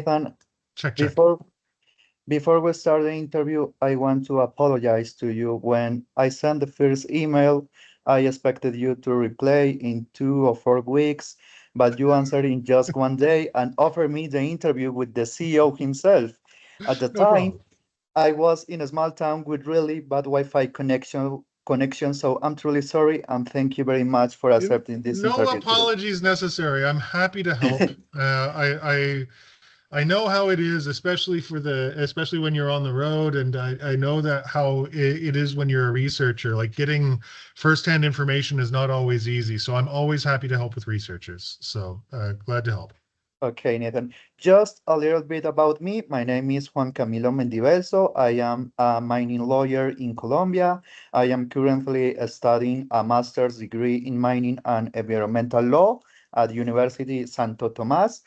Nathan, Check, check. before we start the interview, I want to apologize to you. When I sent the first email, I expected you to reply in 2 or 4 weeks, but you answered in just one day and offered me the interview with the CEO himself. At the No time, problem. I was in a small town with really bad Wi-Fi connection, so I'm truly sorry and thank you very much for accepting this No interview today. apologies necessary. I'm happy to help. I know how it is, especially when you're on the road, and I know that how it is when you're a researcher. Like getting firsthand information is not always easy. So I'm always happy to help with researchers. So glad to help. Okay, Nathan. Just a little bit about me. My name is Juan Camilo Mendivelso. I am a mining lawyer in Colombia. I am currently studying a master's degree in mining and environmental law at University Santo Tomas.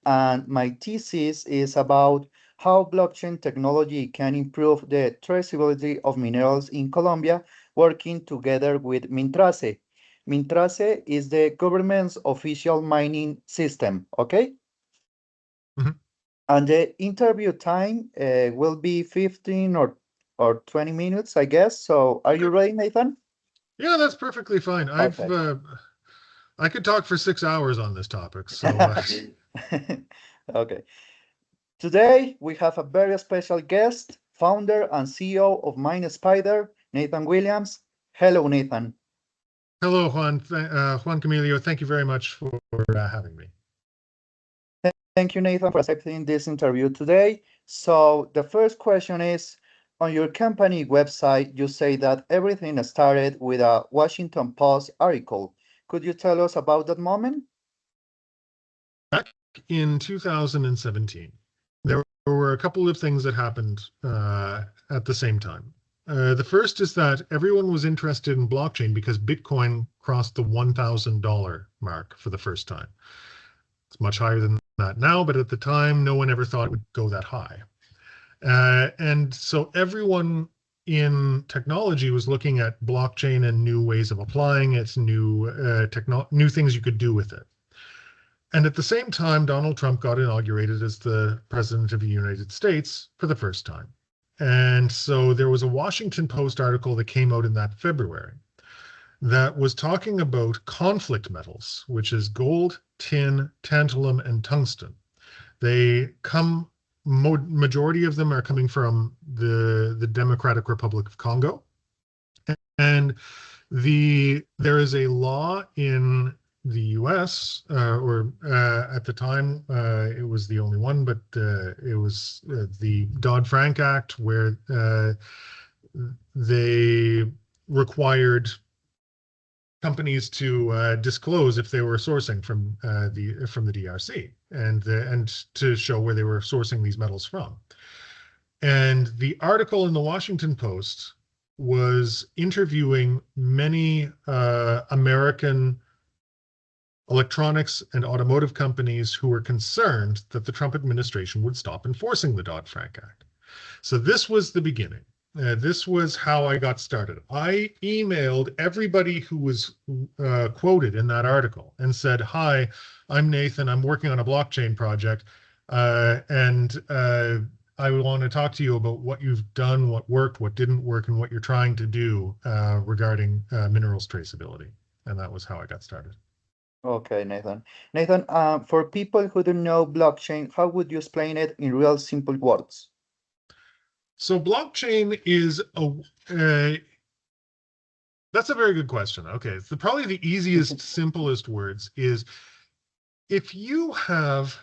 And my thesis is about how blockchain technology can improve the traceability of minerals in Colombia, working together with Mintrace. Mintrace is the government's official mining system, okay? Mhm. And the interview time will be 15 or 20 minutes, I guess. So are you Okay. ready, Nathan? Yeah, that's perfectly fine. Okay. I could talk for 6 hours on this topic. So Okay. Today we have a very special guest, founder and CEO of Minspider, Nathan Williams. Hello, Nathan. hello, Juan. Juan Camilio. Thank you very much for having me. Thank you, Nathan, for accepting this interview today. So the first question is, on your company website, you say that everything started with a Washington Post article. Could you tell us about that moment? Back in 2017, there were a couple of things that happened at the same time. The first is that everyone was interested in blockchain because Bitcoin crossed the $1,000 mark for the first time. It's much higher than that now, but at the time, no one ever thought it would go that high. And so everyone in technology was looking at blockchain and new ways of applying it, new things you could do with it. And at the same time, Donald Trump got inaugurated as the president of the United States for the first time. And so there was a Washington Post article that came out in that February that was talking about conflict metals, which is gold, tin, tantalum, and tungsten. Majority of them are coming from the Democratic Republic of Congo. And there is a law in the U.S. At the time it was the only one, but it was the Dodd-Frank Act, where they required companies to disclose if they were sourcing from the DRC and to show where they were sourcing these metals from. And the article in the Washington Post was interviewing many American electronics and automotive companies who were concerned that the Trump administration would stop enforcing the Dodd-Frank Act. So this was the beginning. This was how I got started. I emailed everybody who was quoted in that article and said, "Hi, I'm Nathan. I'm working on a blockchain project, and I want to talk to you about what you've done, what worked, what didn't work, and what you're trying to do regarding minerals traceability." And that was how I got started. Okay, Nathan. Nathan, for people who don't know blockchain, how would you explain it in real simple words? So blockchain is that's a very good question. Okay, so probably the easiest, simplest words is if you have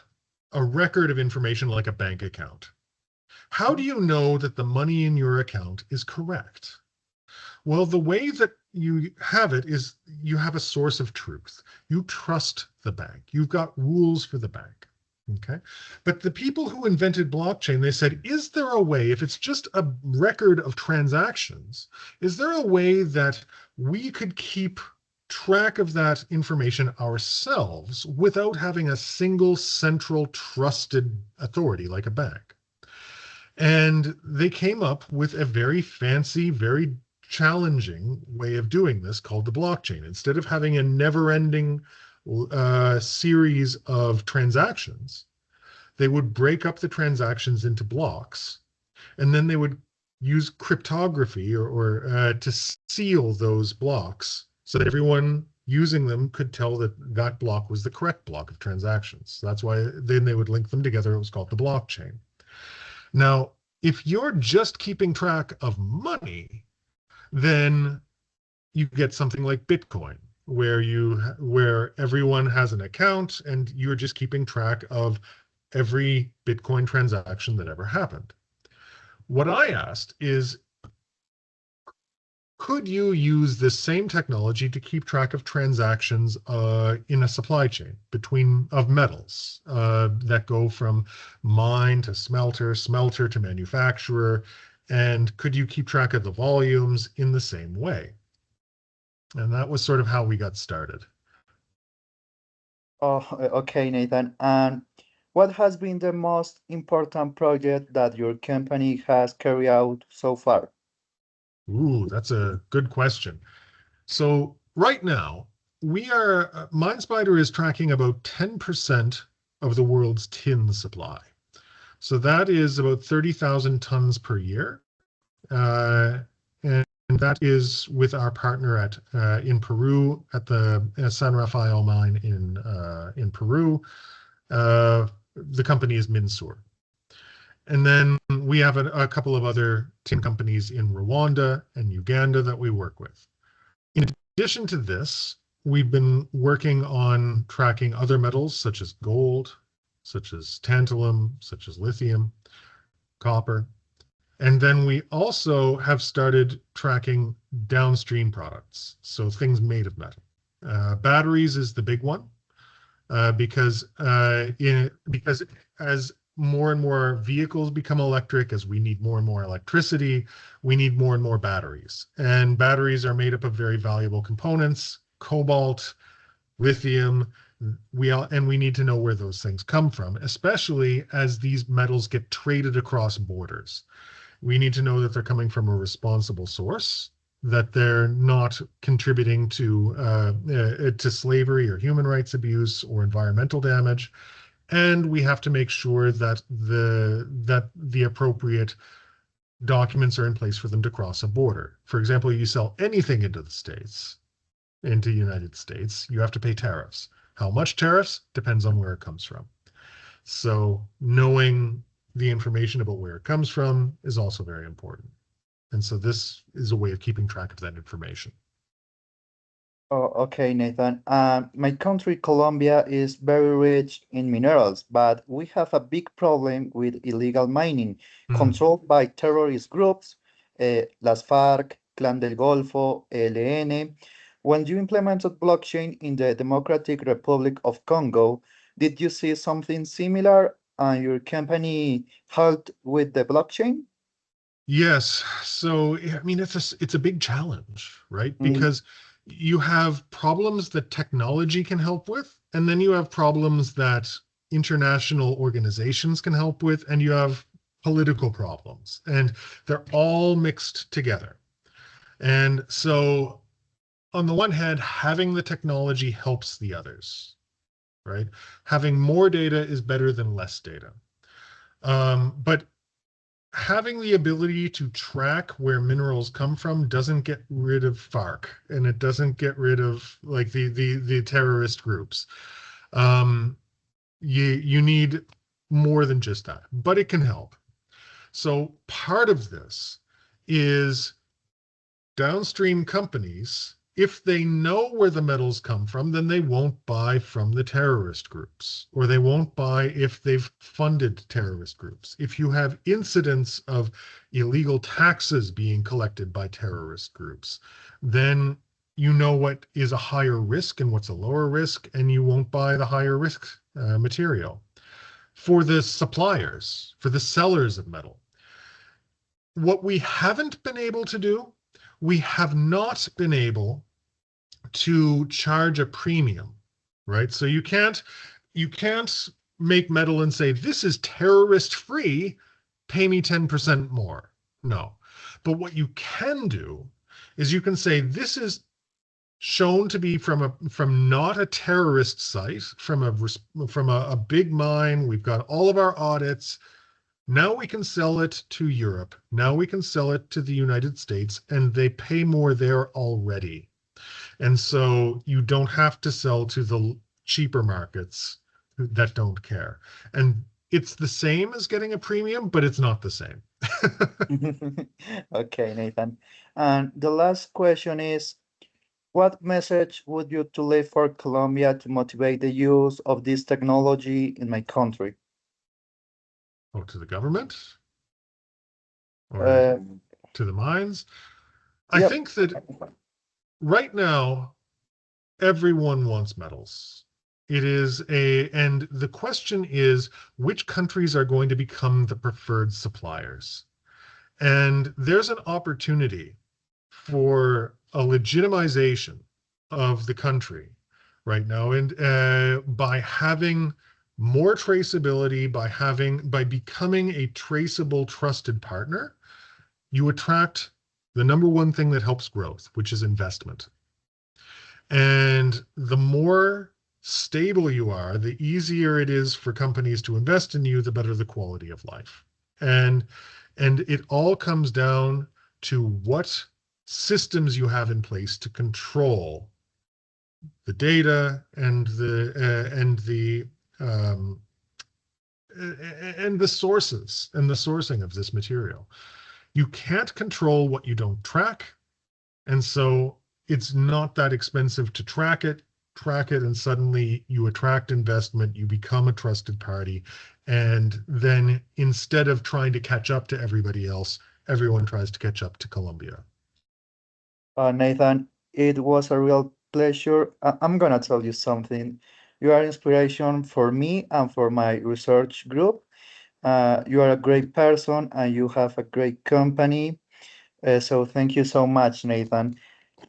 a record of information like a bank account, how do you know that the money in your account is correct? Well, the way that you have it is you have a source of truth. You trust the bank. You've got rules for the bank. Okay. But the people who invented blockchain, they said, is there a way, if it's just a record of transactions, is there a way that we could keep track of that information ourselves without having a single central trusted authority like a bank? And they came up with a very fancy, very challenging way of doing this called the blockchain. Instead of having a never-ending series of transactions, they would break up the transactions into blocks, and then they would use cryptography or to seal those blocks so that everyone using them could tell that that block was the correct block of transactions. That's why then they would link them together. It was called the blockchain. Now, if you're just keeping track of money, then you get something like Bitcoin, where everyone has an account and you're just keeping track of every Bitcoin transaction that ever happened. What I asked is, could you use this same technology to keep track of transactions in a supply chain of metals that go from mine to smelter, smelter to manufacturer, and could you keep track of the volumes in the same way? And that was sort of how we got started. Oh, okay, Nathan. And what has been the most important project that your company has carried out so far? Ooh, that's a good question. So right now, Minspider is tracking about 10% of the world's tin supply. So that is about 30,000 tons per year. And that is with our partner in Peru at the San Rafael mine in Peru. The company is Minsur. And then we have a couple of other tin companies in Rwanda and Uganda that we work with. In addition to this, we've been working on tracking other metals such as gold, such as tantalum, such as lithium, copper. And then we also have started tracking downstream products, so things made of metal. Batteries is the big one because as more and more vehicles become electric, as we need more and more electricity, we need more and more batteries. And batteries are made up of very valuable components, cobalt, lithium. We need to know where those things come from, especially as these metals get traded across borders. We need to know that they're coming from a responsible source, that they're not contributing to slavery or human rights abuse or environmental damage, and we have to make sure that the appropriate documents are in place for them to cross a border. For example, you sell anything into the United States, you have to pay tariffs. How much tariffs depends on where it comes from. So knowing the information about where it comes from is also very important. And so this is a way of keeping track of that information. Oh, okay, Nathan. My country, Colombia, is very rich in minerals, but we have a big problem with illegal mining Mm. controlled by terrorist groups, las FARC, Clan del Golfo, ELN. When you implemented blockchain in the Democratic Republic of Congo, did you see something similar and your company helped with the blockchain? Yes. So, I mean, it's a big challenge, right? Mm, Because you have problems that technology can help with, and then you have problems that international organizations can help with, and you have political problems, and they're all mixed together. And so, on the one hand, having the technology helps the others, right? Having more data is better than less data. But having the ability to track where minerals come from doesn't get rid of FARC, and it doesn't get rid of like the terrorist groups. Um, you need more than just that, but it can help. So part of this is downstream companies, if they know where the metals come from, then they won't buy from the terrorist groups, or they won't buy if they've funded terrorist groups. If you have incidents of illegal taxes being collected by terrorist groups, then you know what is a higher risk and what's a lower risk, and you won't buy the higher risk material. For the suppliers, for the sellers of metal, what we haven't been able to do, we have not been able to charge a premium, right? So you can't make metal and say this is terrorist free, pay me 10% more. No. But what you can do is you can say this is shown to be from not a terrorist site, from a big mine. We've got all of our audits. Now we can sell it to Europe. Now we can sell it to the United States, and they pay more there already. And so you don't have to sell to the cheaper markets that don't care. And it's the same as getting a premium, but it's not the same. Okay, Nathan. And the last question is, what message would you to leave for Colombia to motivate the use of this technology in my country? Oh, to the government or Uh, to the mines? I yep. think that right now, everyone wants metals. And the question is, which countries are going to become the preferred suppliers? And there's an opportunity for a legitimization of the country right now, and by having more traceability, by becoming a traceable, trusted partner, you attract the number one thing that helps growth, which is investment. And the more stable you are, the easier it is for companies to invest in you, the better the quality of life. And it all comes down to what systems you have in place to control the data um, and the sources and the sourcing of this material. You can't control what you don't track, and so it's not that expensive to track it, and suddenly you attract investment, you become a trusted party, and then instead of trying to catch up to everybody else, everyone tries to catch up to Colombia. Nathan, it was a real pleasure. I'm gonna tell you something. You are inspiration for me and for my research group. You are a great person and you have a great company. So thank you so much, Nathan.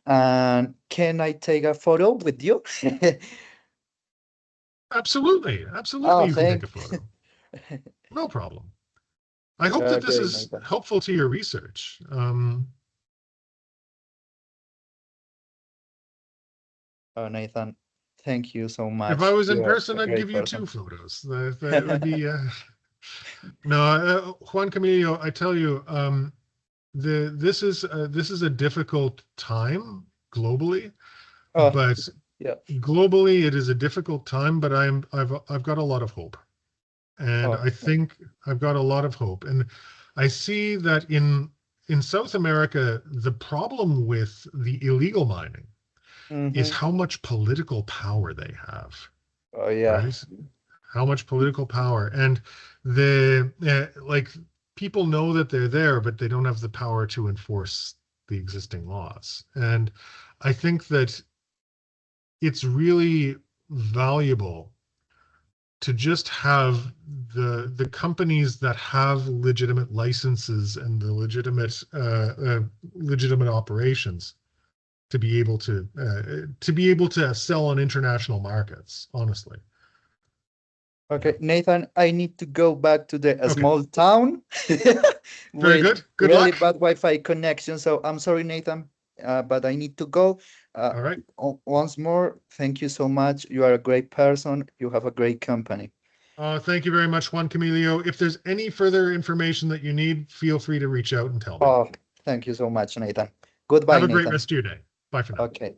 And can I take a photo with you? Absolutely, absolutely, Oh, you can take a thanks. photo. No problem. I hope that this Okay, is Nathan. helpful to your research. Oh, Nathan, thank you so If I much. was in You are person, a I'd give great you two person. photos. That would be no, Juan Camilo. I tell you, this is a difficult time globally, Oh, but yeah. globally it is a difficult time. But I've got a lot of hope, and Oh, I think I've got a lot of hope, and I see that in South America, the problem with the illegal mining is mm-hmm. how much political power they have, Oh, yeah. right? How much political power, and the like people know that they're there, but they don't have the power to enforce the existing laws. And I think that it's really valuable to just have the companies that have legitimate licenses and the legitimate operations to be able to sell on international markets, honestly. Yeah. Okay, Nathan, I need to go back to the Okay. small town Very with good. Good really luck. bad Wi-Fi connection. So I'm sorry, Nathan, but I need to go. All right. Once more, thank you so much. You are a great person. You have a great company. Thank you very much, Juan Camilio. If there's any further information that you need, feel free to reach out and tell me. Oh, thank you so much, Nathan. Goodbye, Have a great Nathan. rest of your day. Bye for now. Okay.